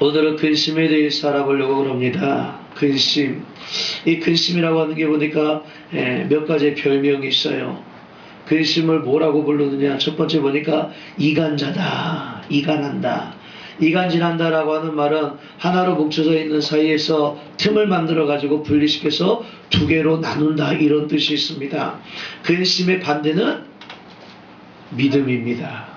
오늘은 근심에 대해서 알아보려고 합니다. 근심. 이 근심이라고 하는 게 보니까 몇 가지의 별명이 있어요. 근심을 뭐라고 부르느냐. 첫 번째 보니까 이간자다. 이간한다. 이간질한다라고 하는 말은 하나로 뭉쳐져 있는 사이에서 틈을 만들어 가지고 분리시켜서 두 개로 나눈다, 이런 뜻이 있습니다. 근심의 반대는 믿음입니다.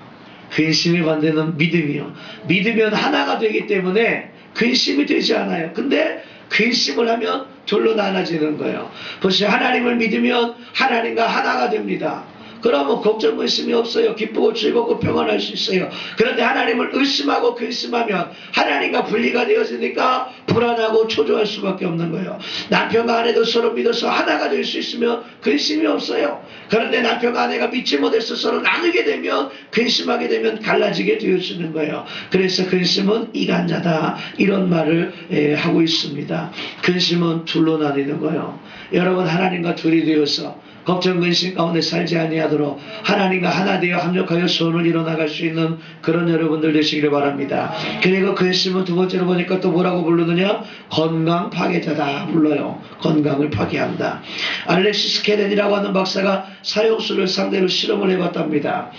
근심의 반대는 믿음이요. 믿으면 하나가 되기 때문에 근심이 되지 않아요. 근데 근심을 하면 둘로 나눠지는 거예요. 벌써 하나님을 믿으면 하나님과 하나가 됩니다. 그러면 걱정 근심이 없어요. 기쁘고 즐겁고 평안할 수 있어요. 그런데 하나님을 의심하고 근심하면 하나님과 분리가 되어지니까 불안하고 초조할 수밖에 없는 거예요. 남편과 아내도 서로 믿어서 하나가 될 수 있으면 근심이 없어요. 그런데 남편과 아내가 믿지 못해서 서로 나누게 되면, 근심하게 되면 갈라지게 되어지는 거예요. 그래서 근심은 이간자다, 이런 말을 하고 있습니다. 근심은 둘로 나뉘는 거예요. 여러분, 하나님과 둘이 되어서 걱정 근심 가운데 살지 아니하도록 하나님과 하나 되어 합력하여 소원을 이뤄나갈 수 있는 그런 여러분들 되시기를 바랍니다. 그리고 근심은 두 번째로 보니까 또 뭐라고 부르느냐? 건강 파괴자다 불러요. 건강을 파괴한다. 알렉시스 케넨이라고 하는 박사가 사형수를 상대로 실험을 해봤답니다.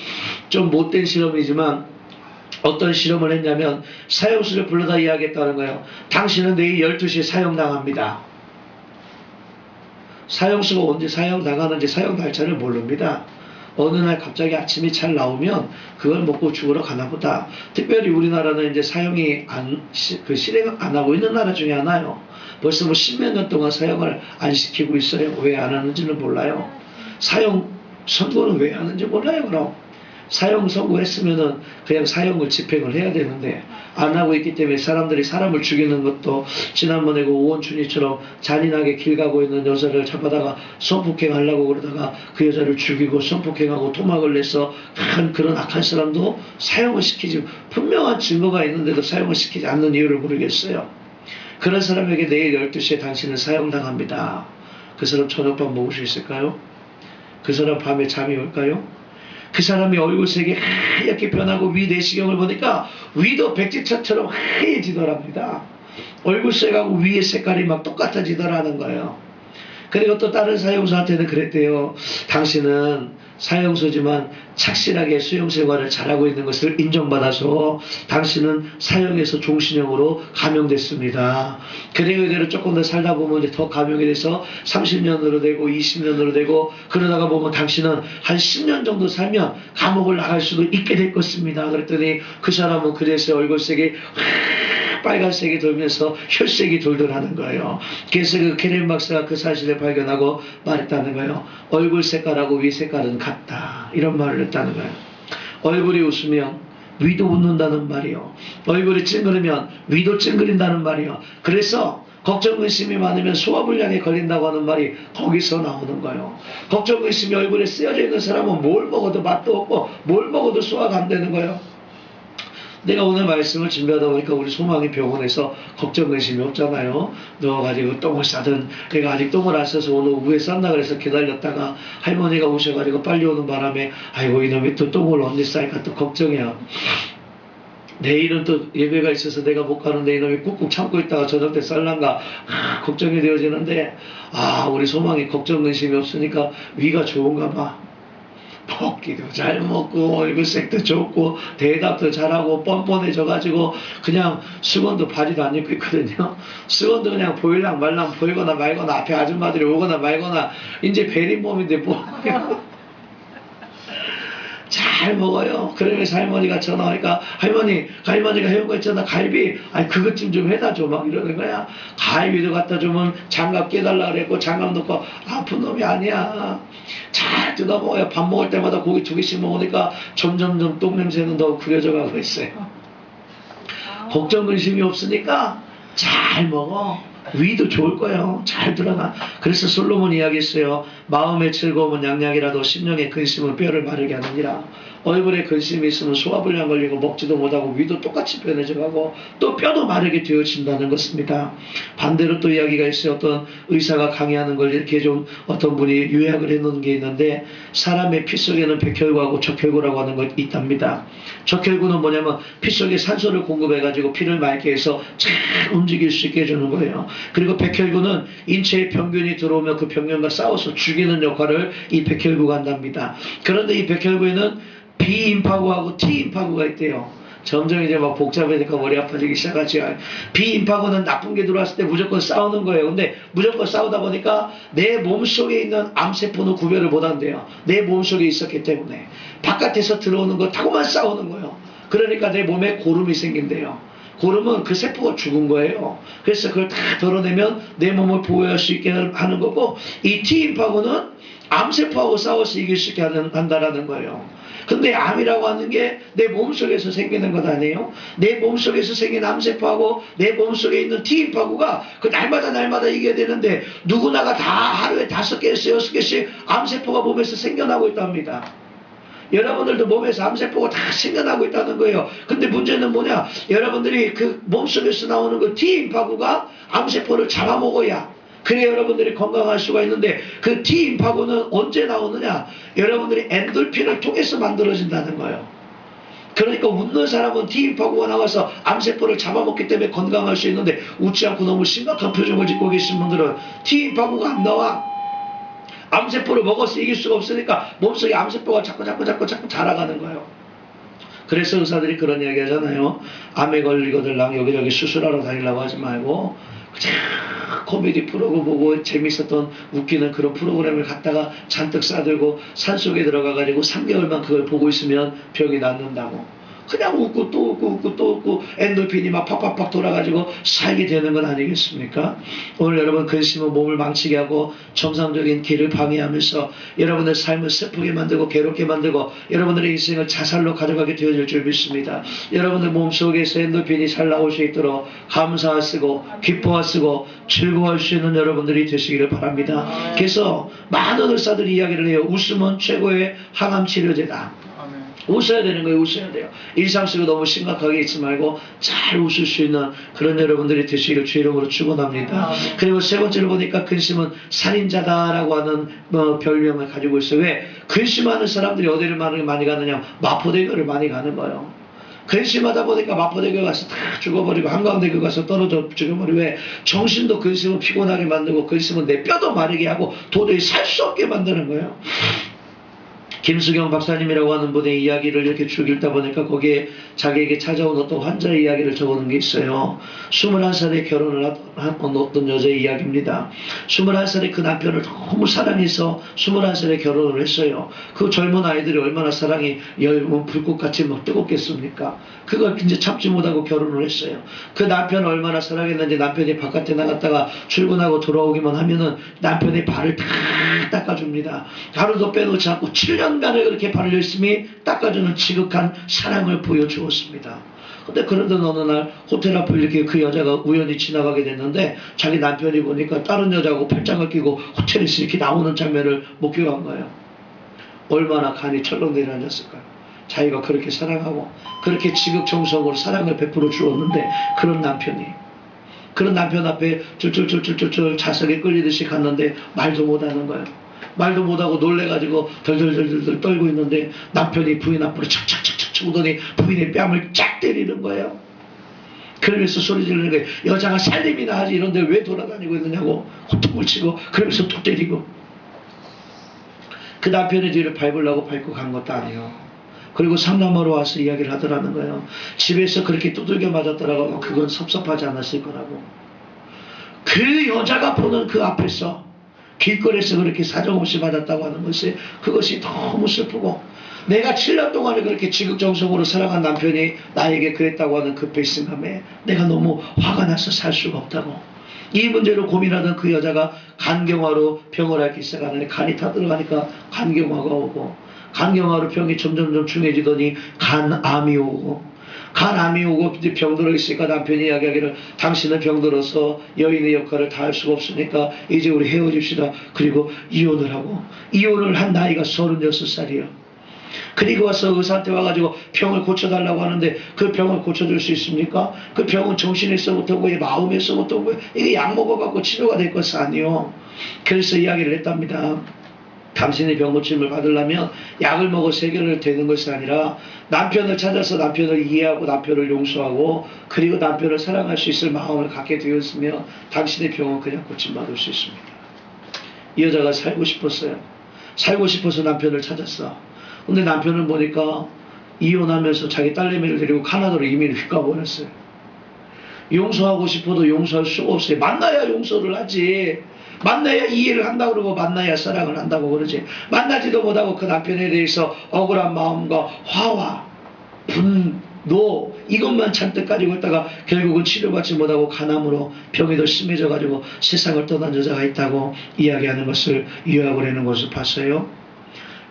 좀 못된 실험이지만 어떤 실험을 했냐면 사형수를 불러다 이야기했다는 거예요. 당신은 내일 12시에 사형당합니다. 사형수가 언제 사형당하는지 사형 날짜를 모릅니다. 어느 날 갑자기 아침이 잘 나오면 그걸 먹고 죽으러 가나 보다. 특별히 우리나라는 이제 사형이 실행 안 하고 있는 나라 중에 하나요. 벌써 뭐 10몇 년 동안 사형을 안 시키고 있어요. 왜 안 하는지는 몰라요. 사형 선고는 왜 하는지 몰라요. 그럼 사형 선고했으면은 그냥 사형을 집행을 해야 되는데 안 하고 있기 때문에 사람들이 사람을 죽이는 것도, 지난번에 그 오원춘이처럼 잔인하게 길 가고 있는 여자를 잡아다가 성폭행하려고 그러다가 그 여자를 죽이고 성폭행하고 토막을 내서 그런 악한 사람도 사형을 시키지, 분명한 증거가 있는데도 사형을 시키지 않는 이유를 모르겠어요. 그런 사람에게 내일 12시에 당신은 사형당합니다. 그 사람 저녁밥 먹을 수 있을까요? 그 사람 밤에 잠이 올까요? 그 사람이 얼굴색이 하얗게 변하고 위 내시경을 보니까 위도 백지처럼 하얘지더랍니다. 얼굴색하고 위의 색깔이 막 똑같아지더라는 거예요. 그리고 또 다른 사형수한테는 그랬대요. 당신은 사형수지만 착실하게 수용생활을 잘하고 있는 것을 인정받아서 당신은 사형에서 종신형으로 감형됐습니다. 그리고 이대로 조금 더 살다 보면 이제 더 감형이 돼서 30년으로 되고 20년으로 되고, 그러다가 보면 당신은 한 10년 정도 살면 감옥을 나갈 수도 있게 될 것입니다. 그랬더니 그 사람은 그래서 얼굴색이 빨간색이 돌면서 혈색이 돌더라는 거예요. 그래서 그 케넨 박사가 그 사실을 발견하고 말했다는 거예요. 얼굴 색깔하고 위 색깔은 같다, 이런 말을 했다는 거예요. 얼굴이 웃으면 위도 웃는다는 말이요. 얼굴이 찡그리면 위도 찡그린다는 말이요. 그래서 걱정 근심이 많으면 소화불량에 걸린다고 하는 말이 거기서 나오는 거예요. 걱정 근심이 얼굴에 쓰여져 있는 사람은 뭘 먹어도 맛도 없고 뭘 먹어도 소화가 안 되는 거예요. 내가 오늘 말씀을 준비하다 보니까 우리 소망이 병원에서 걱정 근심이 없잖아요. 누워가지고 똥을 싸든, 내가 아직 똥을 안 싸서 오늘 오후에 싼다 그래서 기다렸다가 할머니가 오셔가지고 빨리 오는 바람에 아이고 이놈이 또 똥을 언제 쌀까 또 걱정이야. 내일은 또 예배가 있어서 내가 못 가는데 이놈이 꾹꾹 참고 있다가 저녁 때 쌀란가 걱정이 되어지는데, 우리 소망이 걱정 근심이 없으니까 위가 좋은가 봐. 먹기도 잘 먹고 얼굴색도 좋고 대답도 잘하고 뻔뻔해져가지고 그냥 수건도 바지도 안 입고 있거든요. 수건도 그냥 보일랑 말랑 보이거나 말거나 앞에 아줌마들이 오거나 말거나 이제 베린몸인데 뭐 잘 먹어요. 그러면서 할머니가 전화 오니까 할머니가 해온 거 있잖아, 갈비, 아니 그것 좀 해다 줘, 막 이러는 거야. 갈비도 갖다 주면 장갑 깨달라 그랬고 장갑 넣고 아픈 놈이 아니야. 잘 뜯어 먹어요. 밥 먹을 때마다 고기 2개씩 먹으니까 점점점 똥 냄새는 더 구려져 가고 있어요. 걱정 근심이 없으니까 잘 먹어. 위도 좋을 거예요. 잘 들어가. 그래서 솔로몬 이야기했어요. 마음의 즐거움은 양약이라도 심령의 근심은 뼈를 마르게 하느니라. 얼굴에 근심이 있으면 소화불량 걸리고 먹지도 못하고 위도 똑같이 변해져가고 또 뼈도 마르게 되어진다는 것입니다. 반대로 또 이야기가 있어요. 어떤 의사가 강의하는 걸 이렇게 좀 어떤 분이 요약을 해놓은 게 있는데 사람의 피 속에는 백혈구하고 적혈구라고 하는 것 있답니다. 적혈구는 뭐냐면 피 속에 산소를 공급해가지고 피를 맑게 해서 잘 움직일 수 있게 해주는 거예요. 그리고 백혈구는 인체에 병균이 들어오면 그 병균과 싸워서 죽이는 역할을 이 백혈구가 한답니다. 그런데 이 백혈구에는 비임파구하고 T임파구가 있대요. 점점 이제 막 복잡하니까 머리 아파지기 시작하죠. 비임파구는 나쁜 게 들어왔을 때 무조건 싸우는 거예요. 근데 무조건 싸우다 보니까 내 몸속에 있는 암세포는 구별을 못한대요. 내 몸속에 있었기 때문에. 바깥에서 들어오는 거 타고만 싸우는 거예요. 그러니까 내 몸에 고름이 생긴대요. 고름은 그 세포가 죽은 거예요. 그래서 그걸 다 덜어내면 내 몸을 보호할 수 있게 하는 거고, 이 T임파구는 암세포하고 싸워서 이길 수 있게 한다라는 거예요. 근데 암이라고 하는 게 내 몸속에서 생기는 것 아니에요? 내 몸속에서 생긴 암세포하고 내 몸속에 있는 T임파구가 그 날마다 이겨야 되는데 누구나가 다 하루에 5개에서 6개씩 암세포가 몸에서 생겨나고 있답니다. 여러분들도 몸에서 암세포가 다 생겨나고 있다는 거예요. 근데 문제는 뭐냐? 여러분들이 그 몸속에서 나오는 그 T임파구가 암세포를 잡아먹어야 그래 여러분들이 건강할 수가 있는데 그 T임파구는 언제 나오느냐? 여러분들이 엔돌핀을 통해서 만들어진다는 거예요. 그러니까 웃는 사람은 T임파구가 나와서 암세포를 잡아먹기 때문에 건강할 수 있는데 웃지 않고 너무 심각한 표정을 짓고 계신 분들은 T임파구가 안 나와. 암세포를 먹어서 이길 수가 없으니까 몸속에 암세포가 자꾸 자라가는 거예요. 그래서 의사들이 그런 이야기 하잖아요. 암에 걸리거들 여기저기 수술하러 다니려고 하지 말고 코미디 프로그램 보고 재밌었던 웃기는 그런 프로그램을 갖다가 잔뜩 싸들고 산속에 들어가가지고 3개월만 그걸 보고 있으면 병이 낫는다고. 그냥 웃고 또 웃고 엔돌핀이 막 팍팍팍 돌아가지고 살게 되는 건 아니겠습니까? 오늘 여러분 근심은 몸을 망치게 하고 정상적인 길을 방해하면서 여러분의 삶을 슬프게 만들고 괴롭게 만들고 여러분들의 인생을 자살로 가져가게 되어질 줄 믿습니다. 여러분들 몸속에서 엔돌핀이 잘 나올 수 있도록 감사하시고 기뻐하시고 즐거워할 수 있는 여러분들이 되시기를 바랍니다. 그래서 많은 의사들이 이야기를 해요. 웃음은 최고의 항암 치료제다. 웃어야 되는 거예요. 웃어야 돼요. 일상 속에 너무 심각하게 있지 말고 잘 웃을 수 있는 그런 여러분들이 되시기를 주의 이름으로 축원합니다. 그리고 세 번째로 보니까 근심은 살인자다라고 하는 별명을 가지고 있어요. 왜? 근심하는 사람들이 어디를 많이 가느냐? 마포대교를 많이 가는 거예요. 근심하다 보니까 마포대교 가서 다 죽어버리고 한강대교 가서 떨어져 죽어버리고 왜? 정신도 근심은 피곤하게 만들고 근심은 내 뼈도 마르게 하고 도저히 살 수 없게 만드는 거예요. 김수경 박사님이라고 하는 분의 이야기를 이렇게 쭉 읽다 보니까 거기에 자기에게 찾아온 어떤 환자의 이야기를 적어놓은 게 있어요. 21살에 결혼을 한 어떤 여자의 이야기입니다. 21살에 그 남편을 너무 사랑해서 21살에 결혼을 했어요. 그 젊은 아이들이 얼마나 사랑이 열문 불꽃같이 막 뜨겁겠습니까? 그걸 이제 참지 못하고 결혼을 했어요. 그 남편을 얼마나 사랑했는지 남편이 바깥에 나갔다가 출근하고 돌아오기만 하면은 남편의 발을 다 닦아줍니다. 하루도 빼놓지 않고 7년간을 그렇게 발을 열심히 닦아주는 지극한 사랑을 보여주었습니다. 근데 그러던 어느 날 호텔 앞을 이렇게 그 여자가 우연히 지나가게 됐는데 자기 남편이 보니까 다른 여자하고 팔짱을 끼고 호텔에서 이렇게 나오는 장면을 목격한 거예요. 얼마나 간이 철렁 내려앉았을까요? 자기가 그렇게 사랑하고 그렇게 지극정성으로 사랑을 베풀어 주었는데 그런 남편 앞에 쫄쫄쫄쫄쫄 자석에 끌리듯이 갔는데 말도 못하는 거예요. 말도 못하고 놀래가지고 덜덜덜덜 떨고 있는데 남편이 부인 앞으로 착착착착 오더니 부인의 뺨을 쫙 때리는 거예요. 그러면서 소리 지르는 거예요. 여자가 살림이나 하지 이런데 왜 돌아다니고 있느냐고 호통을 치고 그러면서 또 때리고. 그 남편의 뒤를 밟으려고 밟고 간 것도 아니에요. 그리고 상담하러 와서 이야기를 하더라는 거예요. 집에서 그렇게 두들겨 맞았더라고. 그건 섭섭하지 않았을 거라고. 그 여자가 보는 그 앞에서 길거리에서 그렇게 사정없이 맞았다고 하는 것이 그것이 너무 슬프고 내가 7년 동안에 그렇게 지극정성으로 사랑한 남편이 나에게 그랬다고 하는 그 배신감에 내가 너무 화가 나서 살 수가 없다고. 이 문제로 고민하던 그 여자가 간경화로 병을 앓기 시작하는데 간이 다 들어가니까 간경화가 오고 간경화로 병이 점점 중해지더니 간암이 오고 간암이 오고 이제 병들어 있으니까 남편이 이야기하기를 당신은 병들어서 여인의 역할을 다 할 수가 없으니까 이제 우리 헤어집시다. 그리고 이혼을 하고, 이혼을 한 나이가 36살이에요. 그리고 와서 의사한테 와가지고 병을 고쳐달라고 하는데 그 병을 고쳐줄 수 있습니까? 그 병은 정신에서부터 오고 마음에서부터 오고 이게 약 먹어갖고 치료가 될 것이 아니요. 그래서 이야기를 했답니다. 당신의 병 고침을 받으려면 약을 먹어 해결을 되는 것이 아니라 남편을 찾아서 남편을 이해하고 남편을 용서하고 그리고 남편을 사랑할 수 있을 마음을 갖게 되었으면 당신의 병은 그냥 고침받을 수 있습니다. 이 여자가 살고 싶었어요. 살고 싶어서 남편을 찾았어. 근데 남편을 보니까 이혼하면서 자기 딸내미를 데리고 카나다로 이민을 휘가버렸어요. 용서하고 싶어도 용서할 수가 없어요. 만나야 용서를 하지. 만나야 이해를 한다고 그러고 만나야 사랑을 한다고 그러지. 만나지도 못하고 그 남편에 대해서 억울한 마음과 화와 분노 이것만 잔뜩 가지고 있다가 결국은 치료받지 못하고 간암으로 병이 더 심해져 가지고 세상을 떠난 여자가 있다고 이야기하는 것을 요약을 하는 것을 봤어요.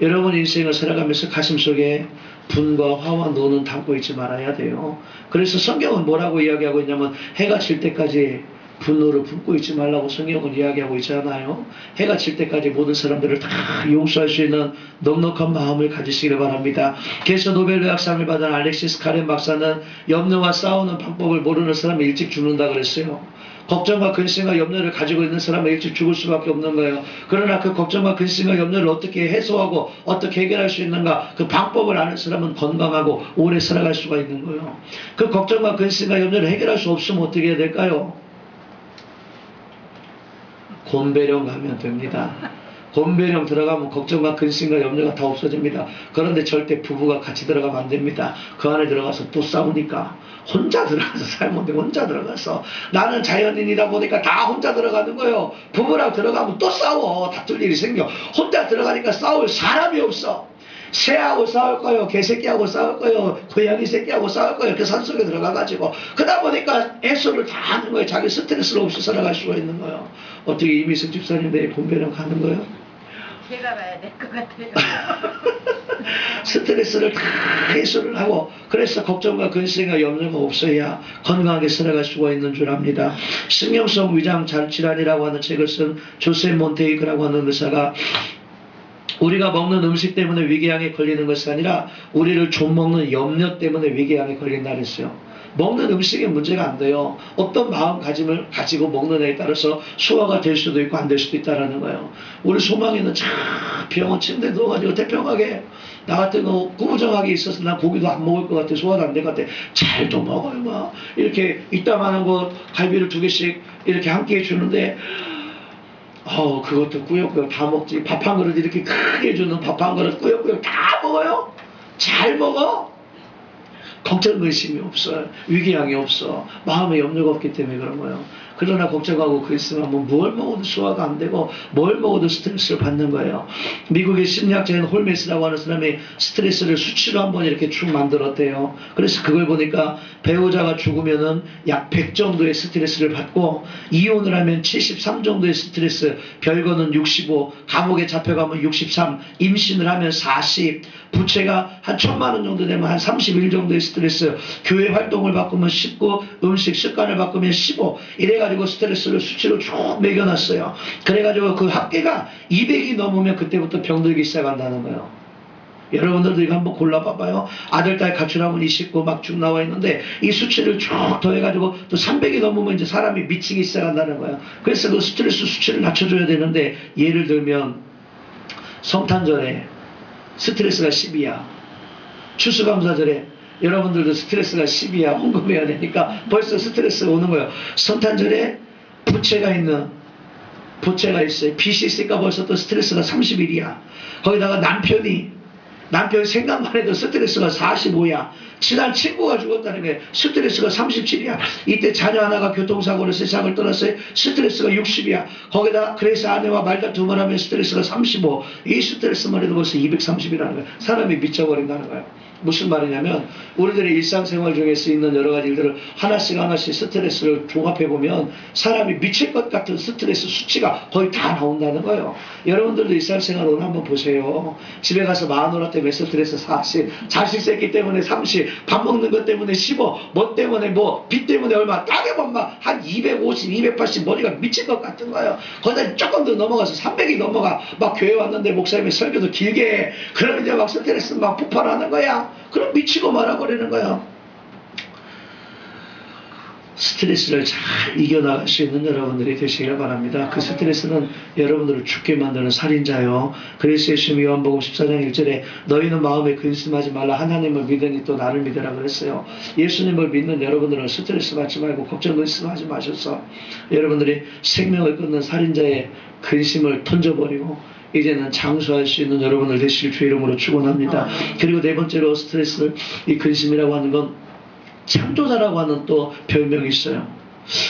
여러분 인생을 살아가면서 가슴속에 분과 화와 노는 담고 있지 말아야 돼요. 그래서 성경은 뭐라고 이야기하고 있냐면 해가 질 때까지 분노를 품고 있지 말라고 성경은 이야기하고 있잖아요. 해가 질 때까지 모든 사람들을 다 용서할 수 있는 넉넉한 마음을 가지시기를 바랍니다. 그래서 노벨의학상을 받은 알렉시스 카렌 박사는 염려와 싸우는 방법을 모르는 사람이 일찍 죽는다 그랬어요. 걱정과 근심과 염려를 가지고 있는 사람은 일찍 죽을 수밖에 없는 거예요. 그러나 그 걱정과 근심과 염려를 어떻게 해소하고 어떻게 해결할 수 있는가 그 방법을 아는 사람은 건강하고 오래 살아갈 수가 있는 거예요. 그 걱정과 근심과 염려를 해결할 수 없으면 어떻게 해야 될까요? 곤배령 가면 됩니다. 곤배령 들어가면 걱정과 근심과 염려가 다 없어집니다. 그런데 절대 부부가 같이 들어가면 안 됩니다. 그 안에 들어가서 또 싸우니까 혼자 들어가서 살면 돼. 혼자 들어가서 나는 자연인이다 보니까 다 혼자 들어가는 거예요. 부부랑 들어가면 또 싸워. 다툴 일이 생겨. 혼자 들어가니까 싸울 사람이 없어. 새하고 싸울 거예요. 개새끼하고 싸울 거예요. 고양이 새끼하고 싸울 거예요. 그 산속에 들어가가지고 그러다 보니까 해소를 다 하는 거예요. 자기 스트레스를 없이 살아갈 수가 있는 거예요. 어떻게 이미숙 집사님 내일 곤배령 가는 거예요? 제가 가야 될 것 같아요. 스트레스를 다 해소를 하고 그래서 걱정과 근심과 염려가 없어야 건강하게 살아갈 수가 있는 줄 압니다. 신경성 위장 질환이라고 하는 책을 쓴 조세 몬테이크라고 하는 의사가 우리가 먹는 음식 때문에 위궤양에 걸리는 것이 아니라 우리를 좀 먹는 염려 때문에 위궤양에 걸린다 그랬어요. 먹는 음식에 문제가 안 돼요. 어떤 마음가짐을 가지고 먹느냐에 따라서 소화가 될 수도 있고 안 될 수도 있다는 거예요. 우리 소망이는 참 병원 침대에 누워가지고 태평하게 나 같은 거 구부정하게 있어서 난 고기도 안 먹을 것 같아. 소화도 안 될 것 같아. 잘도 먹어요. 막 이렇게 이따만한 거 갈비를 2개씩 이렇게 한 끼 해주는데 그것도 꾸역꾸역 다 먹지. 밥 한 그릇 이렇게 크게 주는 밥 한 그릇 꾸역꾸역 다 먹어요? 잘 먹어? 걱정 근심이 없어요. 위궤양이 없어. 마음에 염려가 없기 때문에 그런 거예요. 그러나 걱정하고 그랬으면 뭘 먹어도 소화가 안 되고 뭘 먹어도 스트레스를 받는 거예요. 미국의 심리학자인 홀메스라고 하는 사람이 스트레스를 수치로 한번 이렇게 쭉 만들었대요. 그래서 그걸 보니까 배우자가 죽으면은 약 100 정도의 스트레스를 받고 이혼을 하면 73 정도의 스트레스, 별거는 65, 감옥에 잡혀가면 63, 임신을 하면 40, 부채가 한 1000만 원 정도 되면 한 31 정도의 스트레스, 교회 활동을 바꾸면 19, 음식 습관을 바꾸면 15, 이래가지고 스트레스를 수치로 쭉 매겨놨어요. 그래가지고 그 합계가 200이 넘으면 그때부터 병들기 시작한다는 거예요. 여러분들도 이거 한번 골라봐봐요. 아들, 딸 가출하면 29 막 쭉 나와 있는데 이 수치를 쭉 더해가지고 또 300이 넘으면 이제 사람이 미치기 시작한다는 거예요. 그래서 그 스트레스 수치를 낮춰줘야 되는데 예를 들면 성탄절에 스트레스가 10이야. 추수감사절에 여러분들도 스트레스가 10이야. 헌금해야 되니까 벌써 스트레스가 오는 거예요. 성탄절에 부채가 있어요. 빚이 있으니까 벌써 또 스트레스가 31이야. 거기다가 남편 생각만 해도 스트레스가 45야. 친한 친구가 죽었다는 게 스트레스가 37이야. 이때 자녀 하나가 교통사고로 세상을 떠났어요. 스트레스가 60이야. 거기다 그래서 아내와 말다툼을 하면 스트레스가 35. 이 스트레스만 해도 벌써 230이라는 거야. 사람이 미쳐버린다는 거야. 무슨 말이냐면 우리들의 일상생활 중에서 있는 여러 가지 일들을 하나씩 하나씩 스트레스를 종합해보면 사람이 미칠 것 같은 스트레스 수치가 거의 다 나온다는 거예요. 여러분들도 일상생활 오늘 한번 보세요. 집에 가서 마누라 때문에 스트레스 40, 자식 새끼 때문에 30, 밥 먹는 것 때문에 15, 뭐 때문에 뭐 빚 때문에 얼마 따개만 막 한 250, 280 머리가 미칠 것 같은 거예요. 거기다 조금 더 넘어가서 300이 넘어가 막 교회 왔는데 목사님이 설교도 길게 해. 그러면 이제 막 스트레스 막 폭발하는 거야. 그럼 미치고 말아버리는 거야. 스트레스를 잘 이겨나갈 수 있는 여러분들이 되시길 바랍니다. 그 스트레스는 여러분들을 죽게 만드는 살인자요. 그래서 예수님이 요한복음 14장 1절에 너희는 마음에 근심하지 말라 하나님을 믿으니 또 나를 믿으라 그랬어요. 예수님을 믿는 여러분들은 스트레스 받지 말고 걱정 근심하지 마셔서 여러분들이 생명을 끊는 살인자의 근심을 던져버리고 이제는 장수할 수 있는 여러분들 되실 주 이름으로 축원합니다. 그리고 네 번째로 스트레스, 이 근심이라고 하는 건 창조자라고 하는 또 별명이 있어요.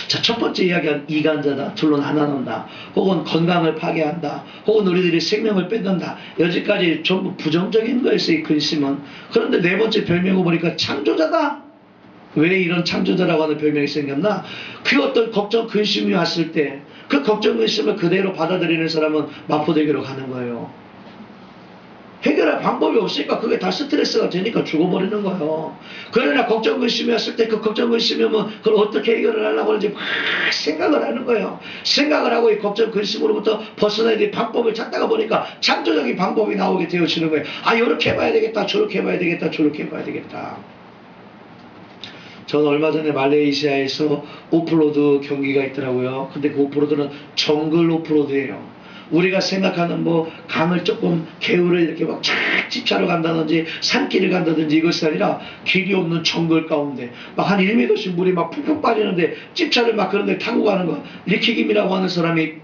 자, 첫 번째 이야기한 이간자다, 둘론 하나는다, 혹은 건강을 파괴한다, 혹은 우리들이 생명을 뺏는다. 여기까지 전부 부정적인 거였어요, 이 근심은. 그런데 네 번째 별명을 보니까 창조자다. 왜 이런 창조자라고 하는 별명이 생겼나? 그 어떤 걱정, 근심이 왔을 때 그 걱정, 근심을 그대로 받아들이는 사람은 마포대교로 가는 거예요. 해결할 방법이 없으니까 그게 다 스트레스가 되니까 죽어버리는 거예요. 그러나 걱정 근심이 왔을 때 그 걱정 근심이면 그걸 어떻게 해결을 하려고 하는지 막 생각을 하는 거예요. 생각을 하고 이 걱정 근심으로부터 벗어나야 될 방법을 찾다가 보니까 창조적인 방법이 나오게 되어지는 거예요. 아, 이렇게 해봐야 되겠다, 저렇게 해봐야 되겠다, 저렇게 해봐야 되겠다. 저는 얼마 전에 말레이시아에서 오프로드 경기가 있더라고요. 근데 그 오프로드는 정글 오프로드예요. 우리가 생각하는 뭐 강을 조금 개울을 이렇게 막 쫙 집차로 간다든지 산길을 간다든지 이것이 아니라 길이 없는 정글 가운데 막 한 1m씩 물이 막 푹푹 빠지는데 집차를 막 그런 데 타고 가는 거. 리키김이라고 하는 사람이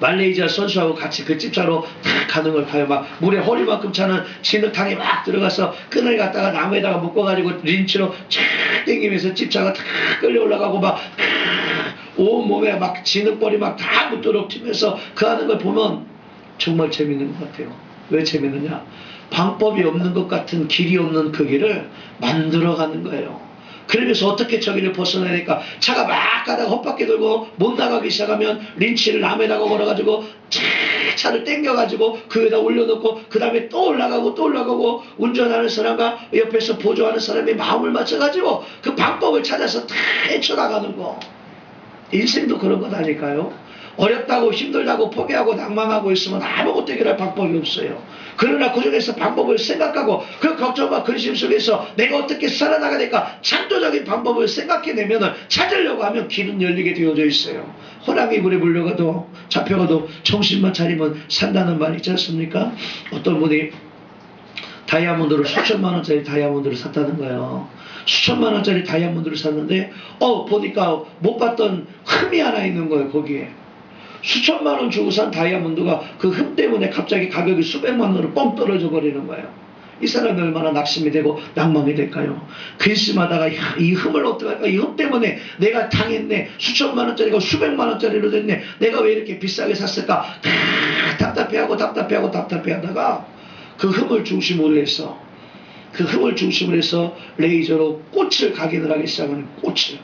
말레이시아 선수하고 같이 그 집차로 탁 가는 걸 봐요. 막 물에 허리만큼 차는 진흙탕에 막 들어가서 끈을 갖다가 나무에다가 묶어가지고 린치로 쫙 당기면서 집차가 탁 끌려 올라가고 막 온몸에 막 진흙벌이 막 다 묻도록 튀면서 그 하는 걸 보면 정말 재밌는 것 같아요. 왜 재밌느냐? 방법이 없는 것 같은 길이 없는 그 길을 만들어가는 거예요. 그러면서 어떻게 저기를 벗어나야 될까? 차가 막 가다가 헛바퀴 돌고 못 나가기 시작하면 린치를 남에다가 걸어가지고 차를 당겨가지고 그 위에다 올려놓고 그 다음에 또 올라가고 또 올라가고 운전하는 사람과 옆에서 보조하는 사람이 마음을 맞춰가지고 그 방법을 찾아서 다 헤쳐나가는 거. 인생도 그런 것 아닐까요? 어렵다고 힘들다고 포기하고 낭망하고 있으면 아무것도 해결할 방법이 없어요. 그러나 그 중에서 방법을 생각하고 그 걱정과 근심 속에서 내가 어떻게 살아나가야 될까 창조적인 방법을 생각해내면 찾으려고 하면 길은 열리게 되어져 있어요. 호랑이 물에 물려가도 잡혀가도 정신만 차리면 산다는 말 있지 않습니까? 어떤 분이 다이아몬드를 수천만 원짜리 다이아몬드를 샀다는 거예요. 수천만 원짜리 다이아몬드를 샀는데 보니까 못 봤던 흠이 하나 있는 거예요. 거기에 수천만 원 주고 산 다이아몬드가 그 흠 때문에 갑자기 가격이 수백만 원으로 뻥 떨어져 버리는 거예요. 이 사람이 얼마나 낙심이 되고 낭망이 될까요? 근심하다가 이 흠을 어떡할까? 이 흠 때문에 내가 당했네. 수천만 원짜리가 수백만 원짜리로 됐네. 내가 왜 이렇게 비싸게 샀을까? 답답해하다가 그 흠을 중심으로 해서 레이저로 꽃을 각인을 하기 시작하는 꽃을.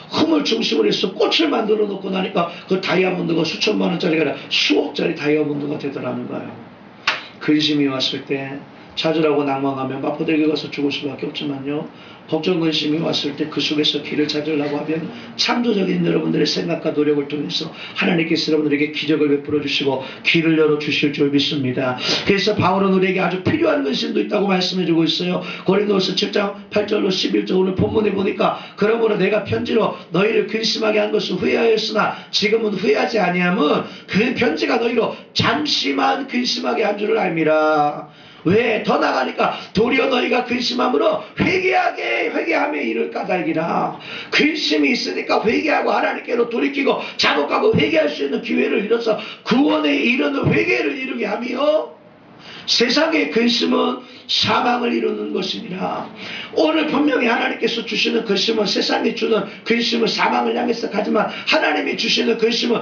흠을 중심으로 해서 꽃을 만들어 놓고 나니까 그 다이아몬드가 수천만 원짜리가 아니라 수억짜리 다이아몬드가 되더라는 거예요. 근심이 왔을 때 찾으라고 낭망하면 마포대교 가서 죽을 수밖에 없지만요. 걱정 근심이 왔을 때 그 속에서 길을 찾으려고 하면 창조적인 여러분들의 생각과 노력을 통해서 하나님께서 여러분들에게 기적을 베풀어 주시고 길을 열어 주실 줄 믿습니다. 그래서 바울은 우리에게 아주 필요한 근심도 있다고 말씀해 주고 있어요. 고린도서 7장 8절로 11절 오늘 본문에 보니까 그러므로 내가 편지로 너희를 근심하게 한 것을 후회하였으나 지금은 후회하지 아니함은 그 편지가 너희로 잠시만 근심하게 한 줄을 알미라. 왜? 더 나가니까 도리어 너희가 근심함으로 회개함에 이를 까닭이라. 근심이 있으니까 회개하고 하나님께로 돌이키고 자복하고 회개할 수 있는 기회를 잃어서 구원에 이르는 회개를 이루게 하며 세상의 근심은 사망을 이루는 것이니라. 오늘 분명히 하나님께서 주시는 근심은 세상이 주는 근심은 사망을 향해서 가지만 하나님이 주시는 근심은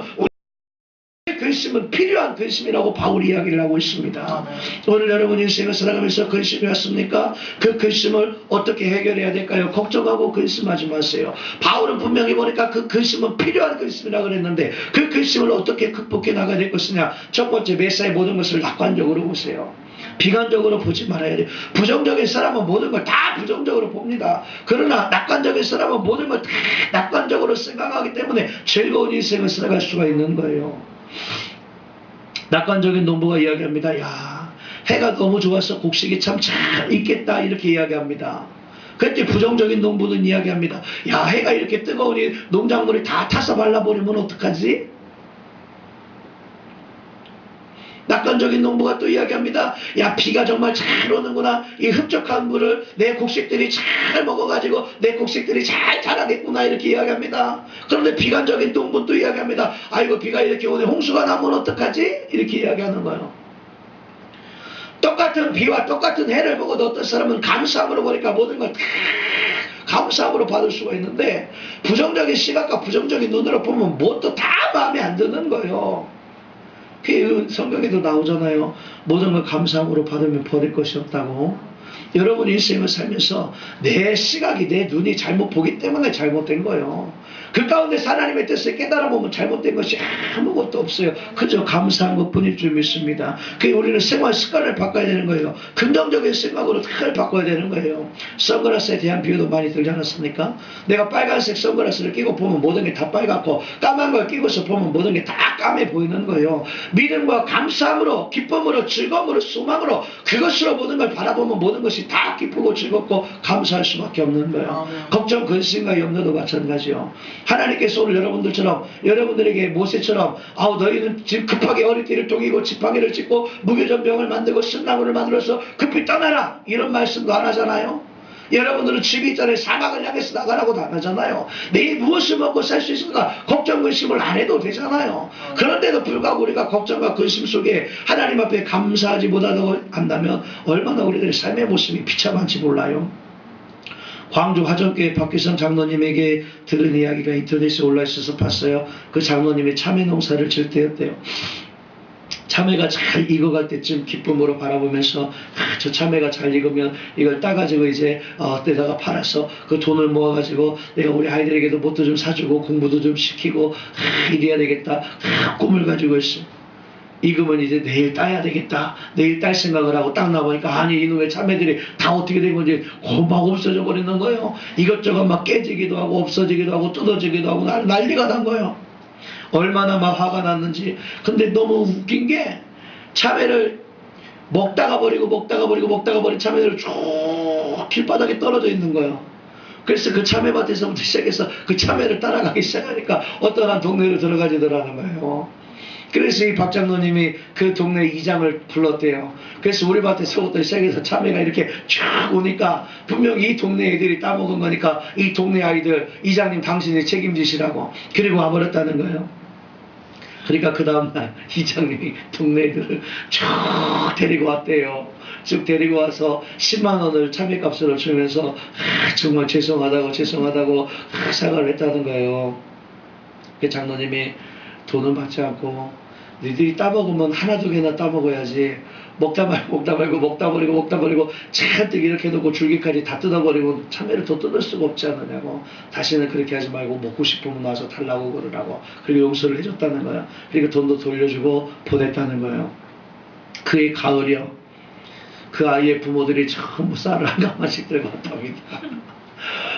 근심 근심은 필요한 근심이라고 바울이 이야기를 하고 있습니다. 오늘 여러분 인생을 살아가면서 근심이 왔습니까? 그 근심을 어떻게 해결해야 될까요? 걱정하고 근심하지 마세요. 바울은 분명히 보니까 그 근심은 필요한 근심이라고 그랬는데 그 근심을 어떻게 극복해 나가야 될 것이냐. 첫 번째, 매사의 모든 것을 낙관적으로 보세요. 비관적으로 보지 말아야 돼요. 부정적인 사람은 모든 걸 다 부정적으로 봅니다. 그러나 낙관적인 사람은 모든 걸 다 낙관적으로 생각하기 때문에 즐거운 인생을 살아갈 수가 있는 거예요. 낙관적인 농부가 이야기합니다. 야, 해가 너무 좋아서 곡식이 참 잘 익겠다 이렇게 이야기합니다. 그때 부정적인 농부는 이야기합니다. 야, 해가 이렇게 뜨거우니 농작물이 다 타서 말라버리면 어떡하지? 낙관적인 농부가 또 이야기합니다. 야, 비가 정말 잘 오는구나. 이 흡족한 물을 내 곡식들이 잘 먹어가지고 내 곡식들이 잘 자라겠구나 이렇게 이야기합니다. 그런데 비관적인 농부는 또 이야기합니다. 아이고, 비가 이렇게 오네. 홍수가 나면 어떡하지? 이렇게 이야기하는 거예요. 똑같은 비와 똑같은 해를 보고도 어떤 사람은 감사함으로 보니까 모든 걸 다 감사함으로 받을 수가 있는데 부정적인 시각과 부정적인 눈으로 보면 뭣도 다 마음에 안 드는 거예요. 그 성경에도 나오잖아요. 모든 걸 감사함으로 받으면 버릴 것이 없다고. 여러분 인생을 살면서 내 시각이, 내 눈이 잘못 보기 때문에 잘못된 거예요. 그 가운데 하나님의 뜻을 깨달아 보면 잘못된 것이 아무것도 없어요. 그저 감사한 것뿐일 줄 믿습니다. 그게 우리는 생활 습관을 바꿔야 되는 거예요. 긍정적인 생각으로 다 바꿔야 되는 거예요. 선글라스에 대한 비유도 많이 들지 않았습니까? 내가 빨간색 선글라스를 끼고 보면 모든 게 다 빨갛고 까만 걸 끼고서 보면 모든 게 다 까매 보이는 거예요. 믿음과 감사함으로, 기쁨으로, 즐거움으로, 소망으로 그것으로 모든 걸 바라보면 모든 것이 다 기쁘고 즐겁고 감사할 수밖에 없는 거예요. 걱정, 근심과 염려도 마찬가지요. 하나님께서 오늘 여러분들처럼, 여러분들에게 모세처럼 아우 너희는 지금 급하게 어리띠를 동이고 지팡이를 짚고 무교전병을 만들고 쓴나무를 만들어서 급히 떠나라 이런 말씀도 안 하잖아요. 여러분들은 집이 있잖아요. 사막을 향해서 나가라고도 안 하잖아요. 내일 무엇을 먹고 살 수 있을까 걱정 근심을 안 해도 되잖아요. 그런데도 불구하고 우리가 걱정과 근심 속에 하나님 앞에 감사하지 못하고 한다면 얼마나 우리들의 삶의 모습이 비참한지 몰라요. 광주 화전교회 박규성 장로님에게 들은 이야기가 인터넷에 올라있어서 봤어요. 그 장로님이 참외 농사를 질 때였대요. 참외가 잘 익어갈 때쯤 기쁨으로 바라보면서 저 참외가 잘 익으면 이걸 따가지고 이제 때다가 팔아서 그 돈을 모아가지고 내가 우리 아이들에게도 뭣도 좀 사주고 공부도 좀 시키고 이래야 되겠다 꿈을 가지고 있어요. 익으면 이제 내일 따야 되겠다. 내일 딸 생각을 하고 딱 나보니까 아니 이놈의 참외들이 다 어떻게 된 건지 막 없어져 버리는 거예요. 이것저것 막 깨지기도 하고 없어지기도 하고 뜯어지기도 하고 난리가 난 거예요. 얼마나 막 화가 났는지. 근데 너무 웃긴 게 참외를 먹다가 버린 참외들을 쭉 길바닥에 떨어져 있는 거예요. 그래서 그 참외밭에서부터 시작해서 그 참외를 따라가기 시작하니까 어떤 한 동네로 들어가지더라는 거예요. 그래서 이 박장로님이 그 동네 이장을 불렀대요. 그래서 우리 밭에서부터 시작해서 참외가 이렇게 쫙 오니까 분명히 이 동네 애들이 따먹은 거니까 이 동네 아이들 이장님 당신이 책임지시라고 그리고 와버렸다는 거예요. 그러니까 그 다음날 이장님이 동네 애들을 쭉 데리고 왔대요. 쭉 데리고 와서 10만 원을 참외값으로 주면서 정말 죄송하다고 사과를 했다는 거예요. 그 장로님이 돈은 받지 않고 너희들이 따먹으면 하나 두 개나 따먹어야지 먹다 버리고 잔뜩 이렇게 놓고 줄기까지 다 뜯어버리고 참외를 더 뜯을 수가 없지 않느냐고. 다시는 그렇게 하지 말고 먹고 싶으면 와서 달라고 그러라고. 그리고 용서를 해줬다는 거야. 그리고 돈도 돌려주고 보냈다는 거예요. 그의 가을이요. 그 아이의 부모들이 전부 쌀을 한 가마씩 들고 왔답니다.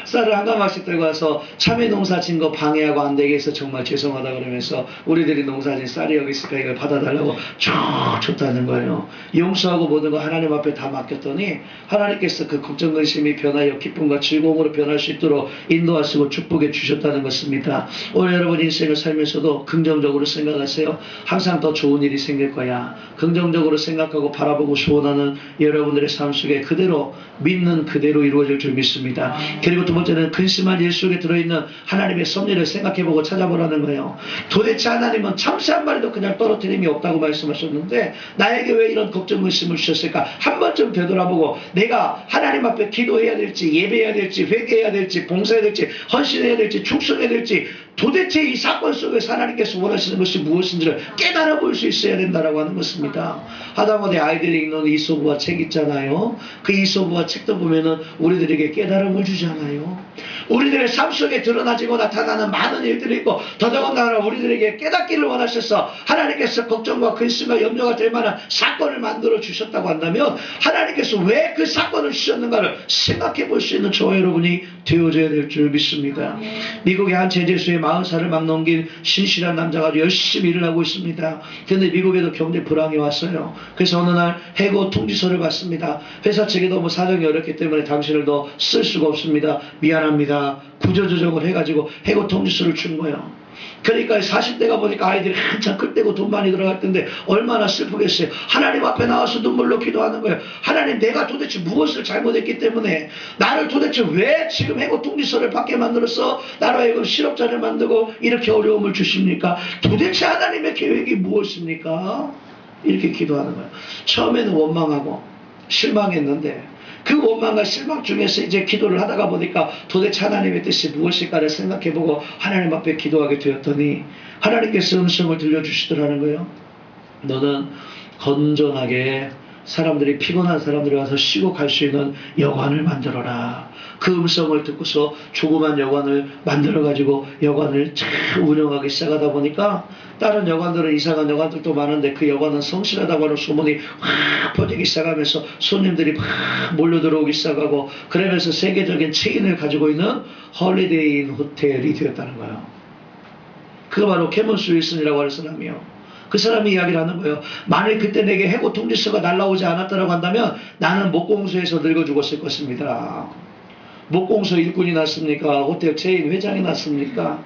쌀을 한 가마씩 들고 와서 참외 농사 진 거 방해하고 안 되게 해서 정말 죄송하다 그러면서 우리들이 농사 진 쌀이 여기 있으니까 이걸 받아달라고 쭉 줬다는 거예요. 용서하고 모든 거 하나님 앞에 다 맡겼더니 하나님께서 그 걱정 근심이 변하여 기쁨과 즐거움으로 변할 수 있도록 인도하시고 축복해 주셨다는 것입니다. 오늘 여러분 인생을 살면서도 긍정적으로 생각하세요. 항상 더 좋은 일이 생길 거야. 긍정적으로 생각하고 바라보고 소원하는 여러분들의 삶 속에 그대로 믿는 그대로 이루어질 줄 믿습니다. 그리고 두 번째 번째는 근심한 일 속에 들어있는 하나님의 섭리를 생각해보고 찾아보라는 거예요. 도대체 하나님은 참새 한 마리도 그냥 떨어뜨림이 없다고 말씀하셨는데 나에게 왜 이런 걱정 근심을 주셨을까? 한 번쯤 되돌아보고 내가 하나님 앞에 기도해야 될지, 예배해야 될지, 회개해야 될지, 봉사해야 될지, 헌신해야 될지, 충성해야 될지, 도대체 이 사건 속에서 하나님께서 원하시는 것이 무엇인지를 깨달아 볼 수 있어야 된다라고 하는 것입니다. 하다못해 아이들이 읽는 이소부와 책 있잖아요. 그 이소부와 책도 보면은 우리들에게 깨달음을 주잖아요. 우리들의 삶 속에 드러나지고 나타나는 많은 일들이 있고 더더군다나 우리들에게 깨닫기를 원하셔서 하나님께서 걱정과 근심과 염려가 될 만한 사건을 만들어 주셨다고 한다면 하나님께서 왜 그 사건을 주셨는가를 생각해 볼 수 있는 저와 여러분이 되어져야 될 줄 믿습니다. 미국의 한 제재소에 40살을 막 넘긴 신실한 남자가 열심히 일을 하고 있습니다. 그런데 미국에도 경제 불황이 왔어요. 그래서 어느 날 해고 통지서를 받습니다. 회사 측에도 뭐 사정이 어렵기 때문에 당신을 더 쓸 수가 없습니다. 미안합니다. 구조조정을 해가지고 해고 통지서를 준 거예요. 그러니까 40대가 보니까 아이들이 한참 클 때고 돈 많이 들어갈 텐데 얼마나 슬프겠어요. 하나님 앞에 나와서 눈물로 기도하는 거예요. 하나님, 내가 도대체 무엇을 잘못했기 때문에 나를 도대체 왜 지금 해고 통지서를 받게 만들어서 나로 하여금 실업자를 만들고 이렇게 어려움을 주십니까? 도대체 하나님의 계획이 무엇입니까? 이렇게 기도하는 거예요. 처음에는 원망하고 실망했는데 그 원망과 실망 중에서 이제 기도를 하다가 보니까 도대체 하나님의 뜻이 무엇일까를 생각해보고 하나님 앞에 기도하게 되었더니 하나님께서 음성을 들려주시더라는 거예요. 너는 건전하게 사람들이, 피곤한 사람들이 와서 쉬고 갈 수 있는 여관을 만들어라. 그 음성을 듣고서 조그만 여관을 만들어가지고 여관을 잘 운영하기 시작하다 보니까 다른 여관들은 이상한 여관들도 많은데 그 여관은 성실하다고 하는 소문이 확 퍼지기 시작하면서 손님들이 확 몰려 들어오기 시작하고 그러면서 세계적인 체인을 가지고 있는 홀리데이 인 호텔이 되었다는 거예요. 그가 바로 캐먼 스위슨이라고 하는 사람이에요. 그 사람이 이야기를 하는 거예요. 만일 그때 내게 해고 통지서가 날라오지 않았다고 한다면 나는 목공소에서 늙어 죽었을 것입니다. 목공소 일꾼이 났습니까? 호텔 체인 회장이 났습니까?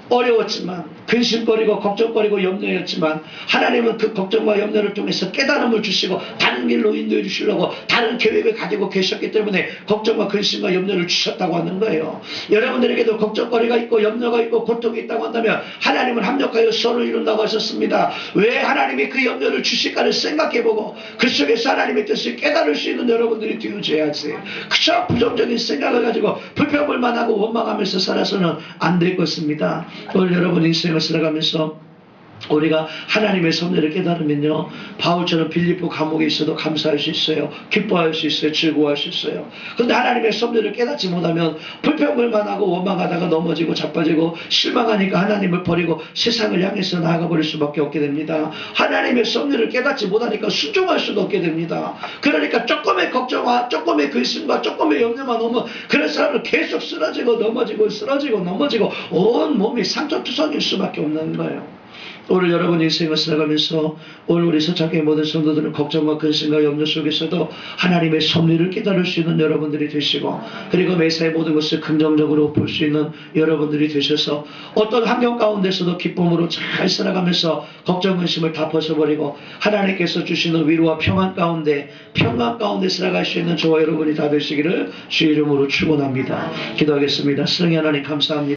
어려웠지만 근심거리고 걱정거리고 염려였지만 하나님은 그 걱정과 염려를 통해서 깨달음을 주시고 다른 길로 인도해 주시려고 다른 계획을 가지고 계셨기 때문에 걱정과 근심과 염려를 주셨다고 하는 거예요. 여러분들에게도 걱정거리가 있고 염려가 있고 고통이 있다고 한다면 하나님은 합력하여 선을 이룬다고 하셨습니다. 왜 하나님이 그 염려를 주실까를 생각해보고 그 속에서 하나님의 뜻을 깨달을 수 있는 여러분들이 되어져야지. 그저 부정적인 생각을 가지고 불평불만 하고 원망하면서 살아서는 안 될 것입니다. 오늘 여러분 인생을 살아가면서 우리가 하나님의 섭리를 깨달으면요, 바울처럼 빌립보 감옥에 있어도 감사할 수 있어요. 기뻐할 수 있어요. 즐거워할 수 있어요. 그런데 하나님의 섭리를 깨닫지 못하면 불평불만 하고 원망하다가 넘어지고 자빠지고 실망하니까 하나님을 버리고 세상을 향해서 나아가 버릴 수밖에 없게 됩니다. 하나님의 섭리를 깨닫지 못하니까 순종할 수도 없게 됩니다. 그러니까 조금의 걱정과 조금의 근심과 조금의 염려만 오면 그런 사람은 계속 쓰러지고 넘어지고 쓰러지고 넘어지고 온 몸이 상처투성일 수밖에 없는 거예요. 오늘 여러분 인생을 살아가면서 오늘 우리 서창교회 모든 성도들은 걱정과 근심과 염려 속에서도 하나님의 섭리를 깨달을 수 있는 여러분들이 되시고 그리고 매사의 모든 것을 긍정적으로 볼 수 있는 여러분들이 되셔서 어떤 환경 가운데서도 기쁨으로 잘 살아가면서 걱정 근심을 다 벗어버리고 하나님께서 주시는 위로와 평안 가운데 살아갈 수 있는 저와 여러분이 다 되시기를 주의 이름으로 축원합니다. 기도하겠습니다. 사랑의 하나님 감사합니다.